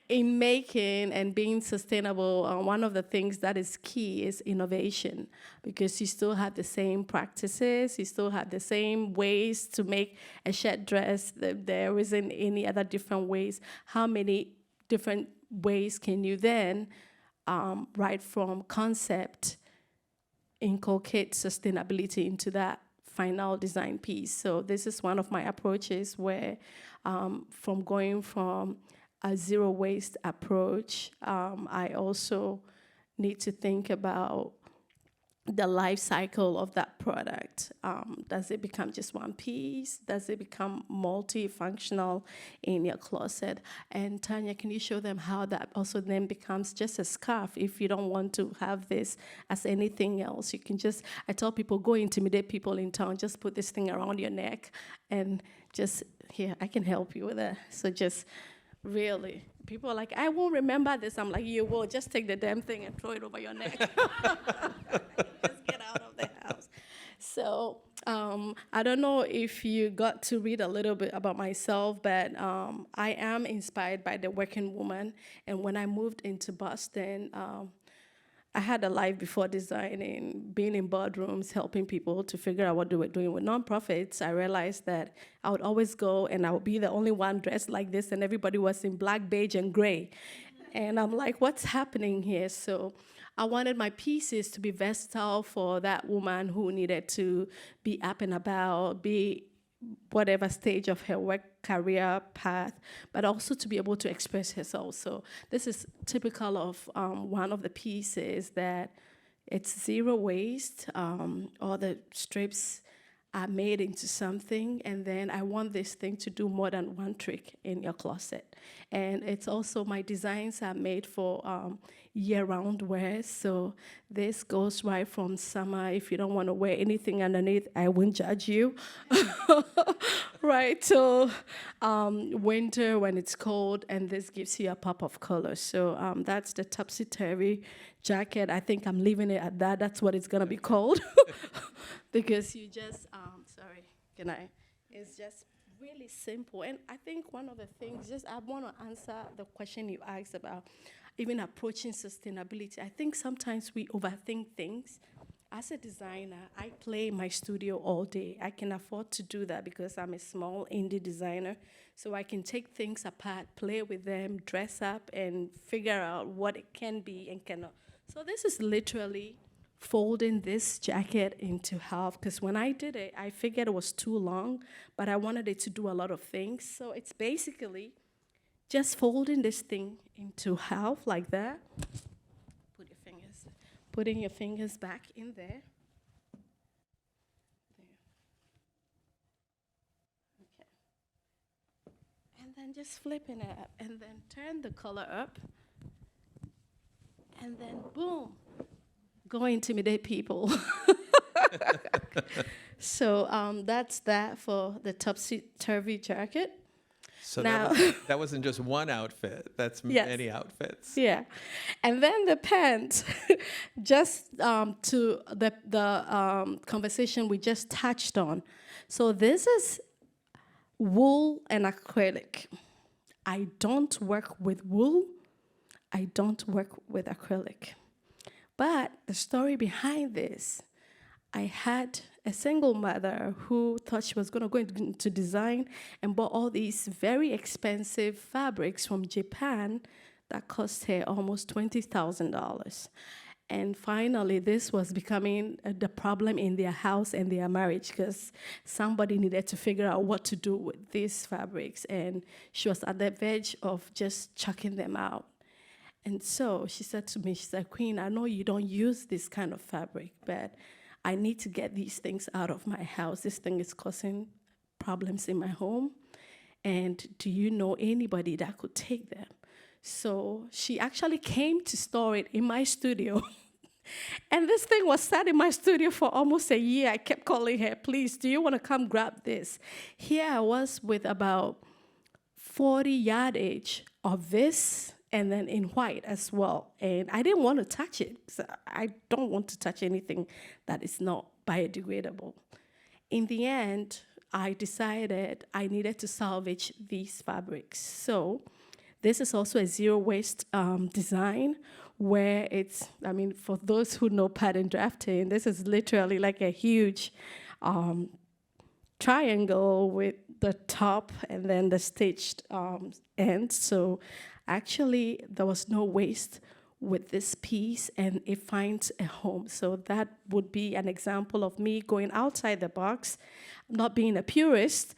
D: in making and being sustainable, one of the things that is key is innovation, because you still have the same practices, you still have the same ways to make a shirt dress. There isn't any other different ways. How many different ways can you then, right from concept, inculcate sustainability into that final design piece? So this is one of my approaches where from going from a zero waste approach, I also need to think about the life cycle of that product. Does it become just one piece? Does it become multifunctional in your closet? And Tanya, can you show them how that also then becomes just a scarf? If you don't want to have this as anything else, you can just, I tell people, go intimidate people in town, just put this thing around your neck and just, here, I can help you with that. So just really, people are like, I won't remember this. I'm like, you will, just take the damn thing and throw it over your neck. Just get out of the house. So I don't know if you got to read a little bit about myself, but I am inspired by the working woman. And when I moved into Boston, I had a life before designing, being in boardrooms, helping people to figure out what they were doing with nonprofits. I realized that I would always go and I would be the only one dressed like this, and everybody was in black, beige, and gray. And I'm like, what's happening here? So I wanted my pieces to be versatile for that woman who needed to be up and about, be whatever stage of her work career path, but also to be able to express herself. So this is typical of one of the pieces that it's zero waste. All the strips are made into something, and then I want this thing to do more than one trick in your closet. And it's also, my designs are made for year-round wear, so this goes right from summer. If you don't want to wear anything underneath, I won't judge you. Right till winter when it's cold, and this gives you a pop of color. So that's the topsy-turvy jacket. I think I'm leaving it at that. That's what it's gonna be called. Because you just, it's just really simple. And I think one of the things, I want to answer the question you asked about even approaching sustainability. I think sometimes we overthink things. As a designer, I play in my studio all day. I can afford to do that because I'm a small indie designer. So I can take things apart, play with them, dress up, and figure out what it can be and cannot. So this is literally folding this jacket into half, because when I did it, I figured it was too long, but I wanted it to do a lot of things. So it's basically just folding this thing into half like that. Putting your fingers back in there. Okay. And then just flipping it up, and then turn the color up, and then boom. Go intimidate people. So that's that for the topsy-turvy jacket.
B: So
D: Now,
B: that wasn't just one outfit. That's
D: Yes.
B: many outfits.
D: yeah. And then the pants, just to the conversation we just touched on. So this is wool and acrylic. I don't work with wool. I don't work with acrylic. But the story behind this, I had a single mother who thought she was going to go into design and bought all these very expensive fabrics from Japan that cost her almost $20,000. And finally, this was becoming the problem in their house and their marriage because somebody needed to figure out what to do with these fabrics. And she was at the verge of just chucking them out. And so she said to me, she said, Queen, I know you don't use this kind of fabric, but I need to get these things out of my house. This thing is causing problems in my home. And do you know anybody that could take them? So she actually came to store it in my studio. And this thing was sat in my studio for almost a year. I kept calling her, please, do you want to come grab this? Here I was with about 40 yardage of this, and then in white as well. And I didn't want to touch it. So I don't want to touch anything that is not biodegradable. In the end, I decided I needed to salvage these fabrics. So this is also a zero waste design where it's, I mean, for those who know pattern drafting, this is literally like a huge triangle with the top and then the stitched end. So actually, there was no waste with this piece, and it finds a home. So that would be an example of me going outside the box, not being a purist,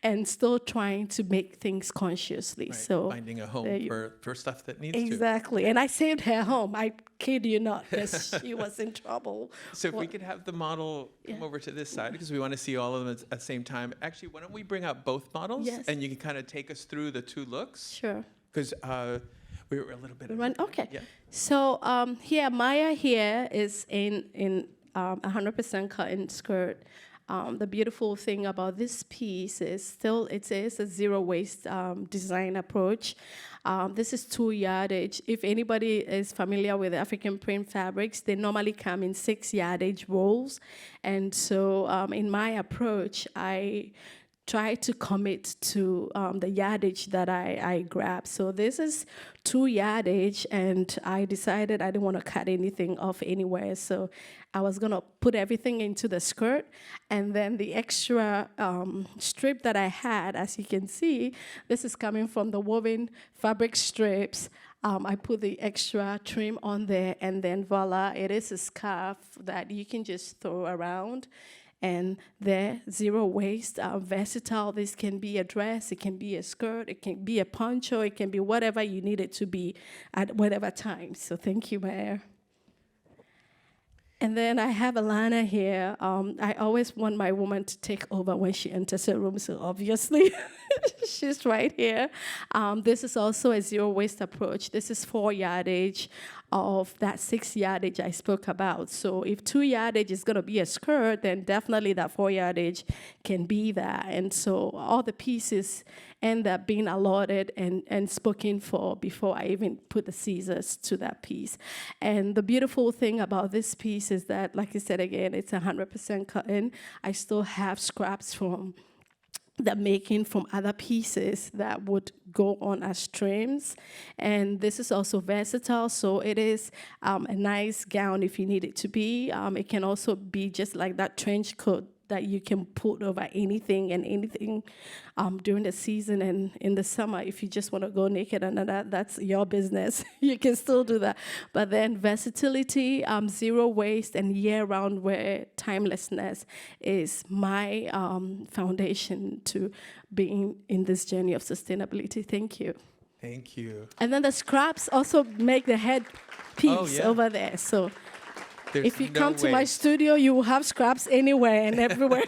D: and still trying to make things consciously.
B: Right.
D: So
B: Finding a home for stuff that needs to.
D: exactly. And I saved her home. I kid you not, because she was in trouble.
B: So if we could have the model come over to this side, because we want to see all of them at the same time. Actually, why don't we bring up both models?
D: Yes.
B: And you can kind of take us through the two looks?
D: Sure.
B: Because we were a little bit...
D: Okay.
B: Yeah.
D: So here, Maya here is in 100% cotton skirt. The beautiful thing about this piece is still it is a zero waste design approach. This is 2 yardage. If anybody is familiar with African print fabrics, they normally come in 6 yardage rolls. And so in my approach, I try to commit to the yardage that I grab. So this is 2 yardage, and I decided I didn't want to cut anything off anywhere. So I was going to put everything into the skirt, and then the extra strip that I had, as you can see, this is coming from the woven fabric strips. I put the extra trim on there, and then voila, it is a scarf that you can just throw around. And they're zero waste, versatile. This can be a dress, it can be a skirt, it can be a poncho, it can be whatever you need it to be at whatever time. So thank you, Mayor. And then I have Alana here. I always want my woman to take over when she enters a room, so obviously she's right here. This is also a zero waste approach. This is 4 yardage of that 6 yardage I spoke about. So if 2 yardage is gonna be a skirt, then definitely that 4 yardage can be that. And so all the pieces end up being allotted and spoken for before I even put the scissors to that piece. And the beautiful thing about this piece is that, like I said again, it's 100% cotton. I still have scraps from the making from other pieces that would go on as trims. And this is also versatile, so it is a nice gown if you need it to be. It can also be just like that trench coat that you can put over anything and anything during the season and in the summer. If you just want to go naked under that, that's your business. You can still do that. But then versatility, zero waste, and year-round wear, timelessness is my foundation to being in this journey of sustainability. Thank you.
B: Thank you.
D: And then the scraps also make the head piece over there. So if you come to my studio, you will have scraps anywhere and everywhere.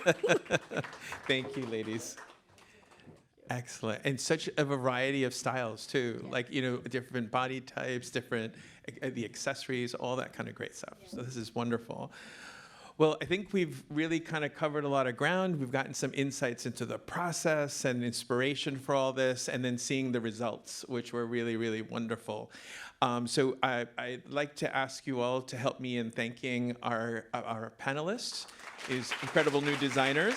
B: Thank you, ladies. Excellent. And such a variety of styles, too. Yeah. Like, you know, different body types, different, the accessories, all that kind of great stuff. Yeah. So this is wonderful. Well, I think we've really kind of covered a lot of ground. We've gotten some insights into the process and inspiration for all this, and then seeing the results, which were really, really wonderful. So I'd like to ask you all to help me in thanking our panelists, these incredible new designers.